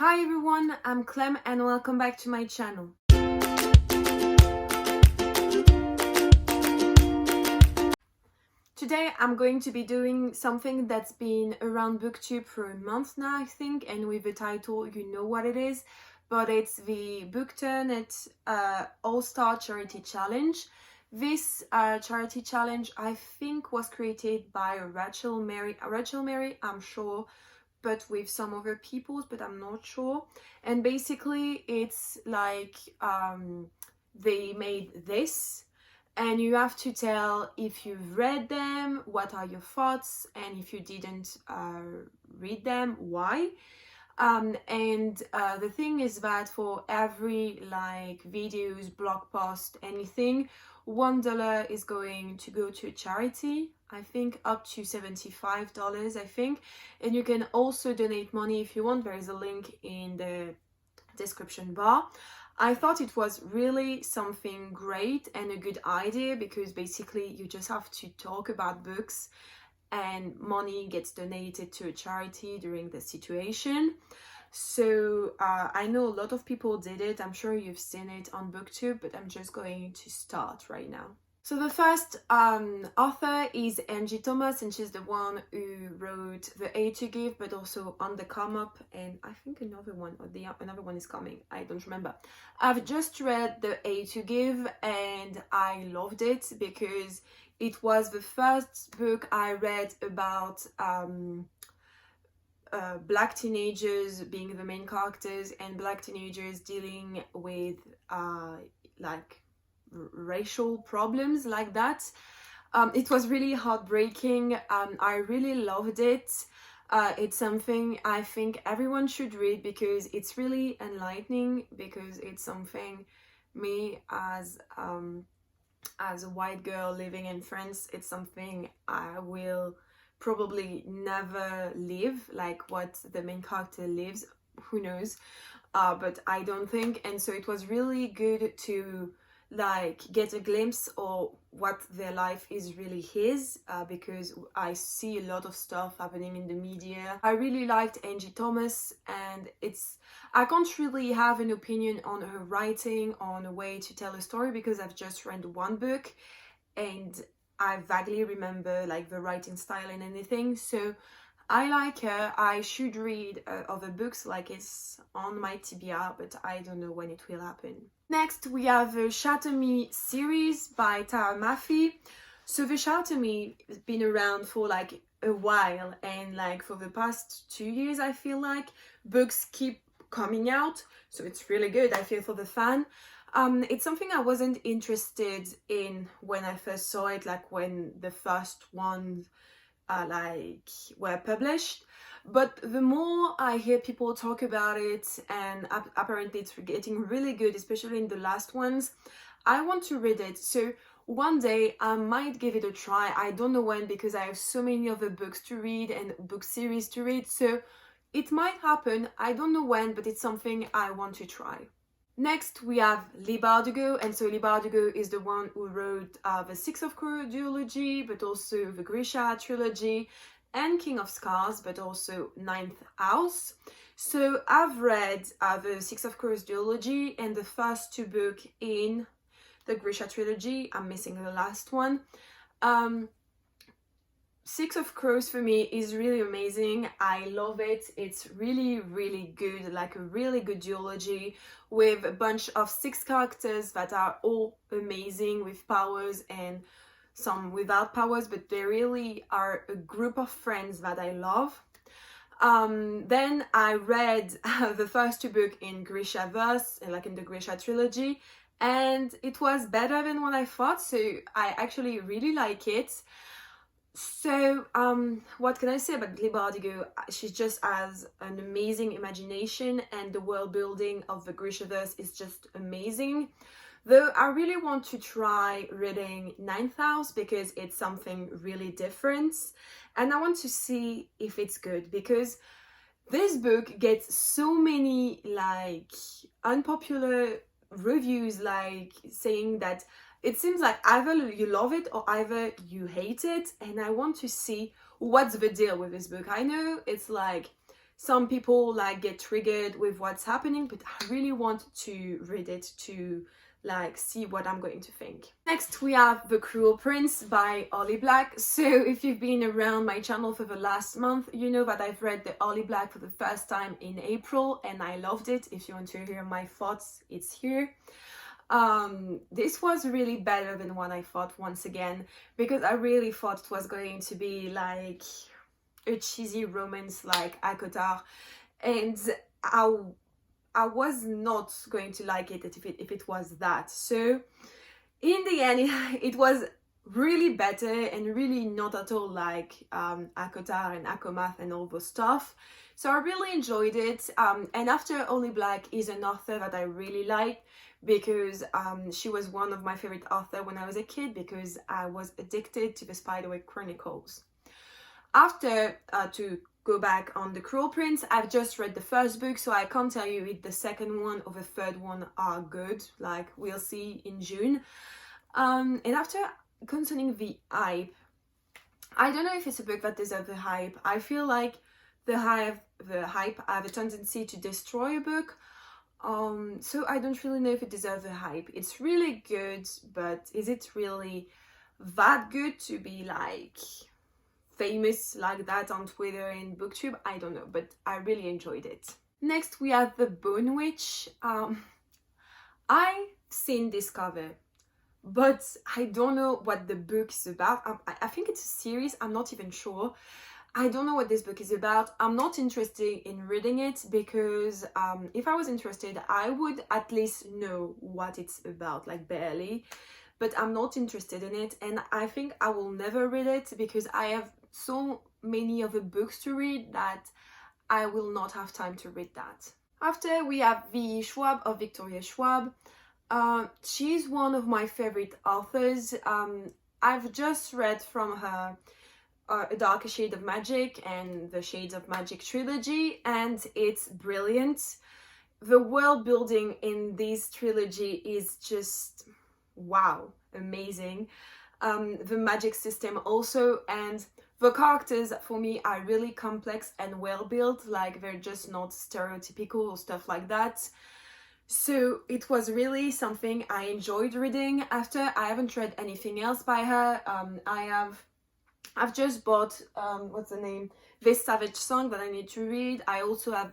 Hi everyone, I'm Clem and welcome back to my channel. Today I'm going to be doing something that's been around Booktube for a month now, I think, and with the title you know what it is, but it's the Bookternet All-Star Charity Challenge. This charity challenge I think was created by Rachel Mary, I'm sure, but with some other people's, but I'm not sure. And basically it's like they made this and you have to tell if you've read them, what are your thoughts, and if you didn't read them, why. The thing is that for every like videos, blog post, anything, $1 is going to go to a charity, I think up to $75, I think. And you can also donate money if you want. There is a link in the description bar. I thought it was really something great and a good idea because basically you just have to talk about books and money gets donated to a charity during the situation. So I know a lot of people did it. I'm sure you've seen it on Booktube, but I'm just going to start right now. So the first author is Angie Thomas, and she's the one who wrote The A to Give, but also On the Come Up, and I think another one, or another one is coming, I don't remember. I've just read The A to Give and I loved it because it was the first book I read about black teenagers being the main characters and black teenagers dealing with like racial problems like that. It was really heartbreaking. I really loved it. It's something I think everyone should read because it's really enlightening, because it's something me as a white girl living in France, it's something I will probably never live, like what the main character lives, who knows, but I don't think. And so it was really good to like get a glimpse of what their life is really is, because I see a lot of stuff happening in the media. I really liked Angie Thomas, and I can't really have an opinion on her writing, on a way to tell a story, because I've just read one book and I vaguely remember like the writing style and anything. So I like her. I should read other books, like it's on my TBR, but I don't know when it will happen. Next we have the Shatter Me series by Mafi. So the Shatter Me has been around for like a while, and like for the past 2 years I feel like books keep coming out, so it's really good, I feel, for the fan. It's something I wasn't interested in when I first saw it, like when the first ones like were published, but the more I hear people talk about it, and apparently it's getting really good, especially in the last ones, I want to read it. So one day I might give it a try. I don't know when, because I have so many other books to read and book series to read, so it might happen. I don't know when, but it's something I want to try. Next we have Glee Bardugo, and so Glee Bardugo is the one who wrote the Six of Crows duology, but also the Grisha trilogy and King of Scars, but also Ninth House. So I've read the Six of Crows duology and the first 2 books in the Grisha trilogy. I'm missing the last one. Six of Crows for me is really amazing. I love it. It's really, really good, like a really good duology with a bunch of 6 characters that are all amazing with powers and some without powers, but they really are a group of friends that I love. Then I read the first 2 books in Grisha verse, like in the Grisha trilogy, and it was better than what I thought, so I actually really like it. So what can I say about Glee Bardugo? She just has an amazing imagination, and the world building of the Grishaverse is just amazing. Though I really want to try reading Ninth House because it's something really different, and I want to see if it's good, because this book gets so many like unpopular reviews, like saying that it seems like either you love it or either you hate it, and I want to see what's the deal with this book. I know it's like some people like get triggered with what's happening, but I really want to read it to like see what I'm going to think. Next we have The Cruel Prince by Holly Black. So if you've been around my channel for the last month, you know that I've read the Holly Black for the first time in April and I loved it. If you want to hear my thoughts, it's here. This was really better than what I thought once again, because I really thought it was going to be like a cheesy romance like Akotar, and I was not going to like it if it was that. So in the end, it was really better and really not at all like Akotar and Akomath and all those stuff. So I really enjoyed it. And after Holly Black is an author that I really like, because she was one of my favorite authors when I was a kid, because I was addicted to the Spiderwick Chronicles. After, to go back on The Cruel Prince, I've just read the first book, so I can't tell you if the second one or the third one are good. Like, we'll see in June. And after, concerning the hype, I don't know if it's a book that deserves the hype. I feel like the hype have a tendency to destroy a book. So I don't really know if it deserves the hype. It's really good, but is it really that good to be like famous like that on Twitter and Booktube? I don't know, but I really enjoyed it. Next we have The Boon Witch. I've seen this cover, but I don't know what the book is about. I think it's a series, I'm not even sure. I don't know what this book is about. I'm not interested in reading it, because if I was interested, I would at least know what it's about, like barely. But I'm not interested in it, and I think I will never read it because I have so many other books to read that I will not have time to read that. After we have the Schwab of Victoria Schwab. She's one of my favorite authors. I've just read from her A Darker Shade of Magic and the Shades of Magic trilogy, and it's brilliant. The world building in this trilogy is just wow, amazing. The magic system also, and the characters for me are really complex and well built, like they're just not stereotypical or stuff like that. So it was really something I enjoyed reading. After, I haven't read anything else by her. I've just bought what's the name, This Savage Song, that I need to read. I also have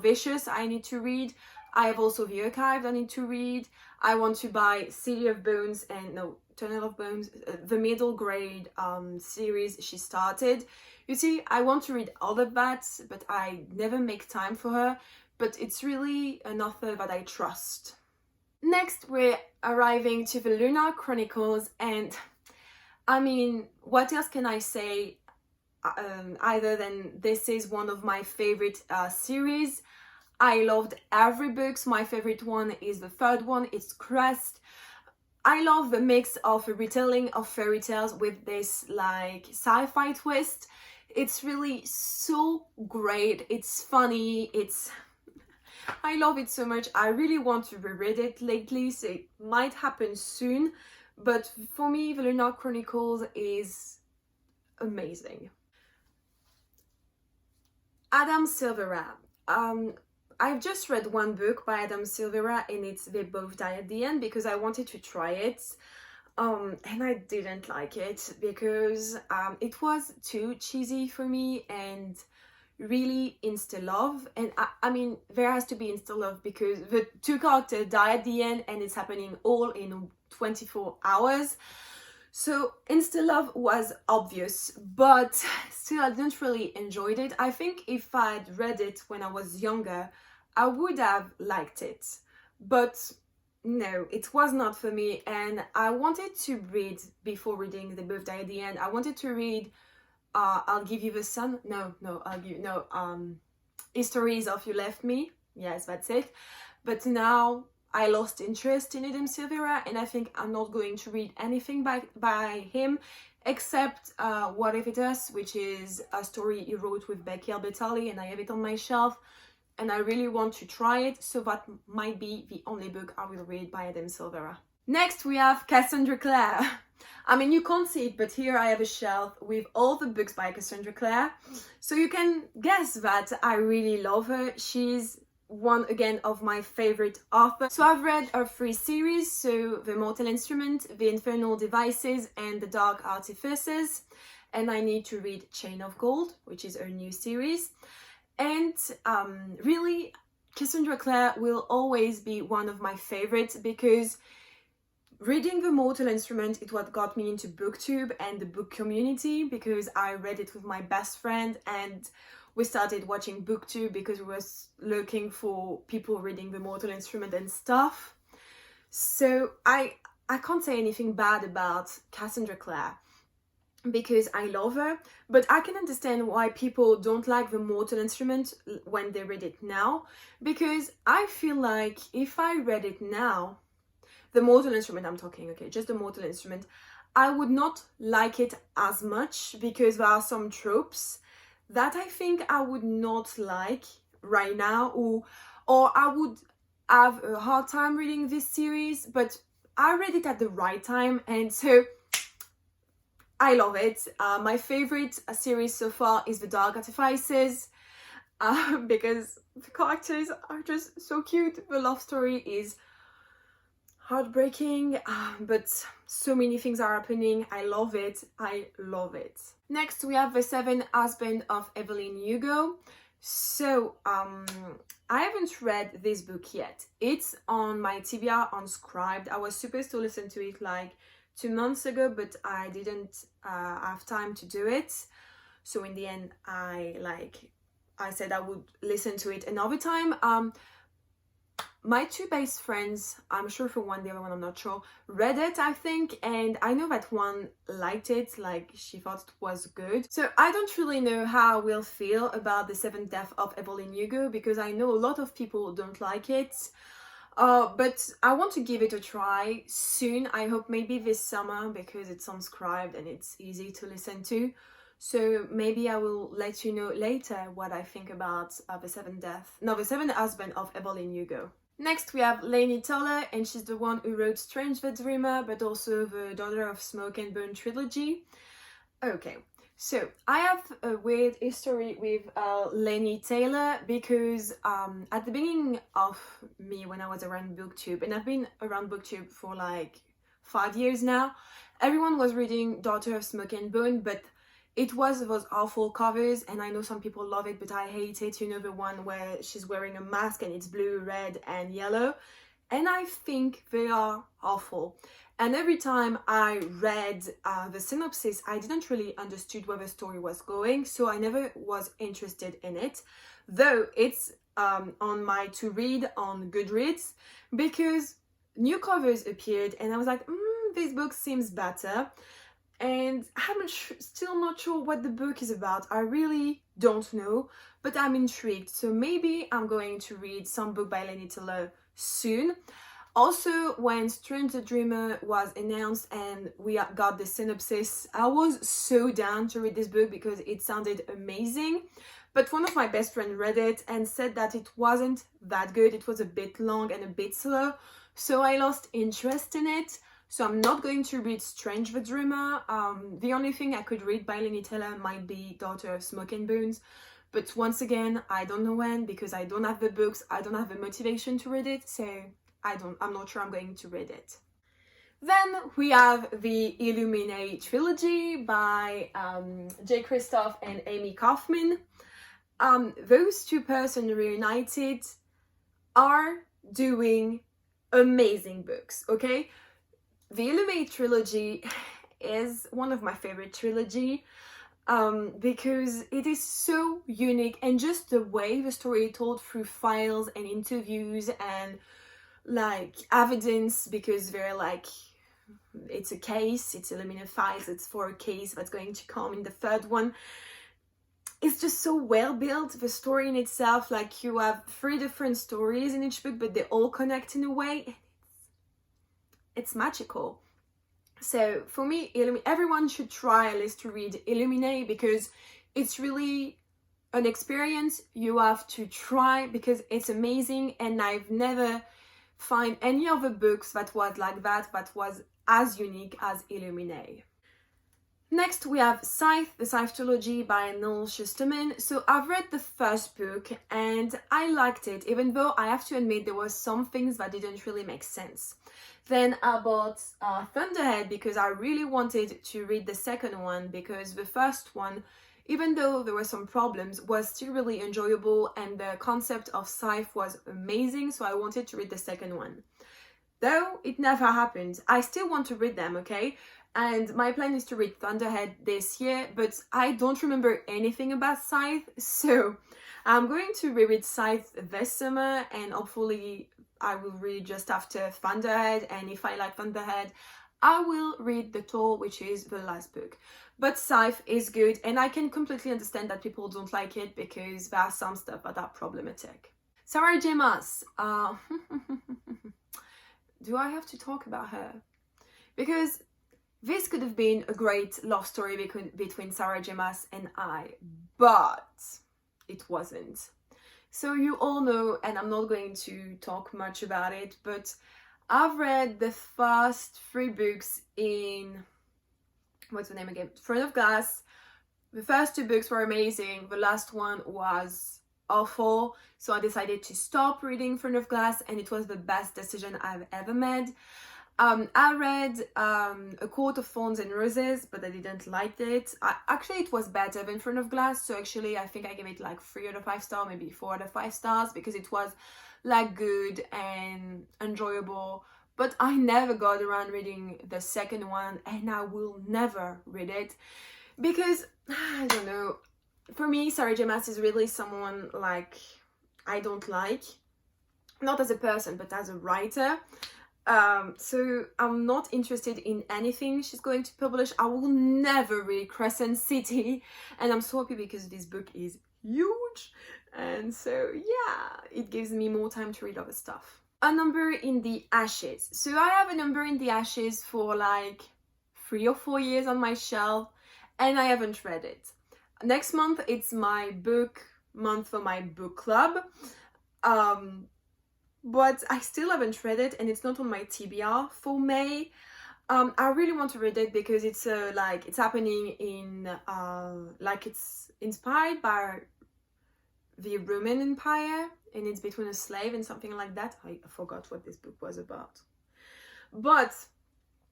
Vicious I need to read. I have also The Archive I need to read. I want to buy City of Bones and Tunnel of Bones, the middle grade series she started. You see, I want to read all of that, but I never make time for her. But it's really an author that I trust. Next, we're arriving to the Lunar Chronicles, and I mean, what else can I say other than this is one of my favorite series. I loved every book. My favorite one is the third one, it's Crest. I love the mix of a retelling of fairy tales with this like sci-fi twist. It's really so great, it's funny, I love it so much. I really want to reread it lately, so it might happen soon. But for me, the Lunar Chronicles is amazing. Adam Silvera. I've just read one book by Adam Silvera, and it's They Both Die at the End, because I wanted to try it. And I didn't like it because it was too cheesy for me and really insta-love. And I mean, there has to be insta-love because the two characters die at the end and it's happening all in 24 hours. So insta-love was obvious, but still I didn't really enjoyed it. I think if I'd read it when I was younger, I would have liked it. But no, it was not for me, and I wanted to read, before reading They Both Die at the End, I wanted to read I'll Give You the Sun. Histories of You Left Me. Yes, that's it. But now I lost interest in Adam Silvera, and I think I'm not going to read anything by him except What If It Is, which is a story he wrote with Becky Albertalli, and I have it on my shelf. And I really want to try it, so that might be the only book I will read by Adam Silvera. Next we have Cassandra Clare. I mean, you can't see it, but here I have a shelf with all the books by Cassandra Clare. So you can guess that I really love her. She's one, again, of my favorite authors. So I've read her 3 series, so The Mortal Instrument, The Infernal Devices, and The Dark Artifices. And I need to read Chain of Gold, which is her new series. And really, Cassandra Clare will always be one of my favorites because reading The Mortal Instrument is what got me into BookTube and the book community, because I read it with my best friend and we started watching BookTube because we were looking for people reading The Mortal Instrument and stuff. So I can't say anything bad about Cassandra Clare because I love her, but I can understand why people don't like The Mortal Instrument when they read it now, because I feel like if I read it now, The Mortal Instrument I'm talking, okay, just The Mortal Instrument, I would not like it as much because there are some tropes that I think I would not like right now, or I would have a hard time reading this series, but I read it at the right time and so I love it. My favorite series so far is The Dark Artifices because the characters are just so cute. The love story is heartbreaking, but so many things are happening. I love it. I love it. Next, we have The Seven Husbands of Evelyn Hugo. So, I haven't read this book yet. It's on my TBR unscribed. I was supposed to listen to it like 2 months ago, but I didn't have time to do it. So in the end, I said I would listen to it another time. My 2 best friends, I'm sure for one, the other one I'm not sure, read it, I think, and I know that one liked it, like she thought it was good. So I don't really know how I will feel about The Seventh Death of Evelyn Hugo because I know a lot of people don't like it. But I want to give it a try soon. I hope maybe this summer because it's unscribed and it's easy to listen to. So maybe I will let you know later what I think about The Seventh Husband of Evelyn Hugo. Next we have Laini Taylor, and she's the one who wrote Strange the Dreamer, but also the Daughter of Smoke and Bone trilogy. Okay, so I have a weird history with Laini Taylor because at the beginning of me when I was around BookTube, and I've been around BookTube for like 5 years now, everyone was reading Daughter of Smoke and Bone, but it was those awful covers, and I know some people love it, but I hate it. You know, the one where she's wearing a mask and it's blue, red, and yellow. And I think they are awful. And every time I read the synopsis, I didn't really understand where the story was going, so I never was interested in it. Though it's on my to read on Goodreads, because new covers appeared, and I was like, this book seems better. And I'm still not sure what the book is about. I really don't know, but I'm intrigued. So maybe I'm going to read some book by Laini Taylor soon. Also, when Strange the Dreamer was announced and we got the synopsis, I was so down to read this book because it sounded amazing. But one of my best friends read it and said that it wasn't that good. It was a bit long and a bit slow. So I lost interest in it. So I'm not going to read Strange the Dreamer. The only thing I could read by Laini Taylor might be Daughter of Smoke and Bones. But once again, I don't know when because I don't have the books. I don't have the motivation to read it. So I'm not sure I'm going to read it. Then we have the Illuminati Trilogy by J. Kristoff and Amy Kaufman. Those 2 persons reunited are doing amazing books, okay? The Illuminati Trilogy is one of my favorite trilogy because it is so unique, and just the way the story is told through files and interviews and like evidence, because they're like, it's a case, it's Illuminati files, it's for a case that's going to come in the 3rd one. It's just so well built, the story in itself, like you have 3 different stories in each book, but they all connect in a way. It's magical. So for me, everyone should try at least to read Illuminati because it's really an experience you have to try because it's amazing, and I've never find any other books that was like that was as unique as Illuminati. Next we have Scythe, the Scythe Trilogy by Neil Shusterman. So I've read the first book and I liked it, even though I have to admit there were some things that didn't really make sense. Then I bought Thunderhead because I really wanted to read the second one, because the first one, even though there were some problems, was still really enjoyable and the concept of Scythe was amazing, so I wanted to read the second one. Though it never happened. I still want to read them, okay? And my plan is to read Thunderhead this year, but I don't remember anything about Scythe, so I'm going to reread Scythe this summer, and hopefully I will read just after Thunderhead, and if I like Thunderhead, I will read The Toll, which is the last book. But Scythe is good, and I can completely understand that people don't like it because there are some stuff that are problematic. Sarah J Maas. Do I have to talk about her? Because this could have been a great love story between Sarah J Maas and I, but it wasn't. So you all know, and I'm not going to talk much about it, but I've read the first 3 books in, what's the name again? Front of Glass. The first 2 books were amazing. The last one was awful. So I decided to stop reading Front of Glass, and it was the best decision I've ever made. I read A Court of Thorns and Roses, but I didn't like it. Actually, it was better than Front of Glass, so actually I think I gave it like 3 out of 5 stars, maybe 4 out of 5 stars, because it was like good and enjoyable. But I never got around reading the second one, and I will never read it because, I don't know, for me Sarah J Maas is really someone like I don't like, not as a person but as a writer. So I'm not interested in anything she's going to publish. I will never read Crescent City, and I'm so happy because this book is huge, and so yeah, it gives me more time to read other stuff. A Number in the Ashes. So I have A Number in the Ashes for like 3 or 4 years on my shelf, and I haven't read it. Next month it's my book month for my book club, but I still haven't read it, and it's not on my TBR for May. I really want to read it because it's like it's happening in like it's inspired by the Roman Empire, and it's between a slave and something like that. I forgot what this book was about. But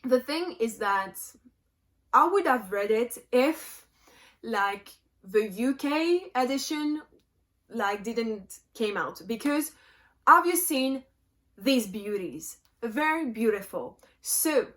the thing is that I would have read it if like the UK edition like didn't came out, because have you seen these beauties? Very beautiful. So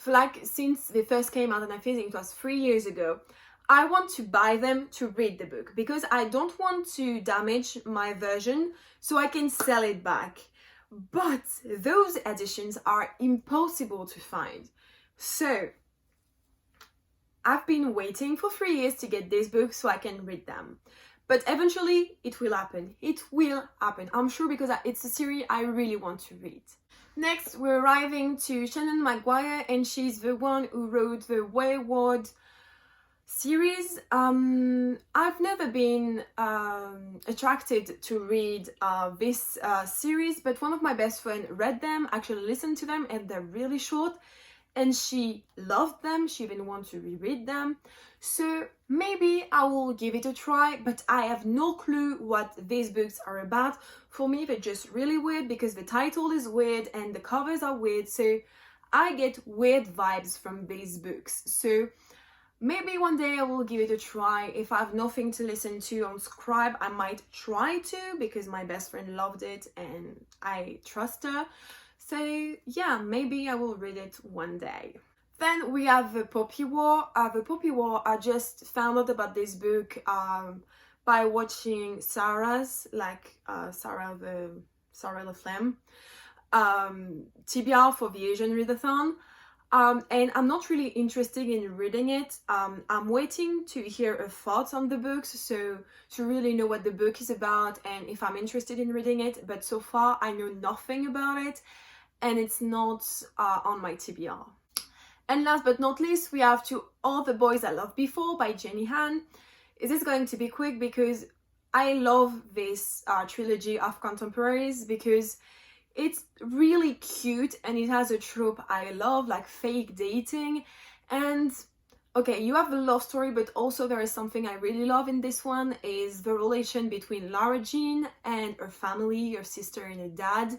like since they first came out, and I think it was 3 years ago, I want to buy them to read the book because I don't want to damage my version so I can sell it back. But those editions are impossible to find. So I've been waiting for 3 years to get this book so I can read them. But eventually it will happen. It will happen, I'm sure, because it's a series I really want to read. Next, we're arriving to Shannon Maguire, and she's the one who wrote the Wayward series. I've never been attracted to read this series, but one of my best friends read them, actually listened to them, and they're really short, and she loved them. She even wants to reread them. So maybe I will give it a try, but I have no clue what these books are about. For me, they're just really weird because the title is weird and the covers are weird, so I get weird vibes from these books. So maybe one day I will give it a try. If I have nothing to listen to on Scribe, I might try to, because my best friend loved it and I trust her. So yeah, maybe I will read it one day. Then we have The Poppy War. The Poppy War, I just found out about this book by watching Sarah's, Sarah the Flame, TBR for the Asian Readathon. And I'm not really interested in reading it. I'm waiting to hear her thoughts on the books, so to really know what the book is about and if I'm interested in reading it. But so far I know nothing about it, and it's not on my TBR. And last but not least, we have To All the Boys I Loved Before by Jenny Han. This is going to be quick because I love this trilogy of contemporaries, because It's really cute and it has a trope I love, like fake dating. And okay, you have the love story, but also there is something I really love in this one, is the relation between Lara Jean and her family, her sister and her dad.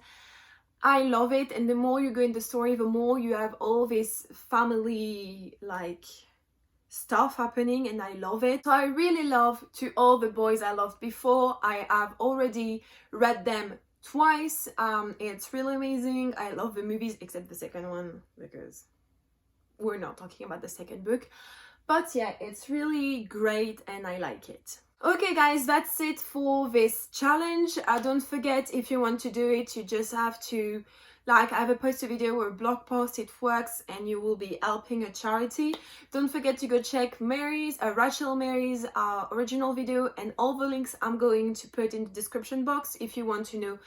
I love it, and the more you go in the story, the more you have all this family like stuff happening, and I love it. So I really love To All the Boys I Loved Before. I have already read them twice. It's really amazing. I love the movies, except the second one, because we're not talking about the second book. But yeah, it's really great and I like it. Okay guys, that's it for this challenge. Don't forget, if you want to do it, you just have to like either post a video or a blog post. It works and you will be helping a charity. Don't forget to go check Rachel Mary's original video, and all the links I'm going to put in the description box if you want to know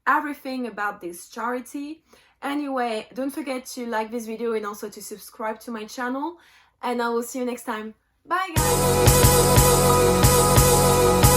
everything about this charity. Anyway, don't forget to like this video and also to subscribe to my channel, and I will see you next time. Bye guys!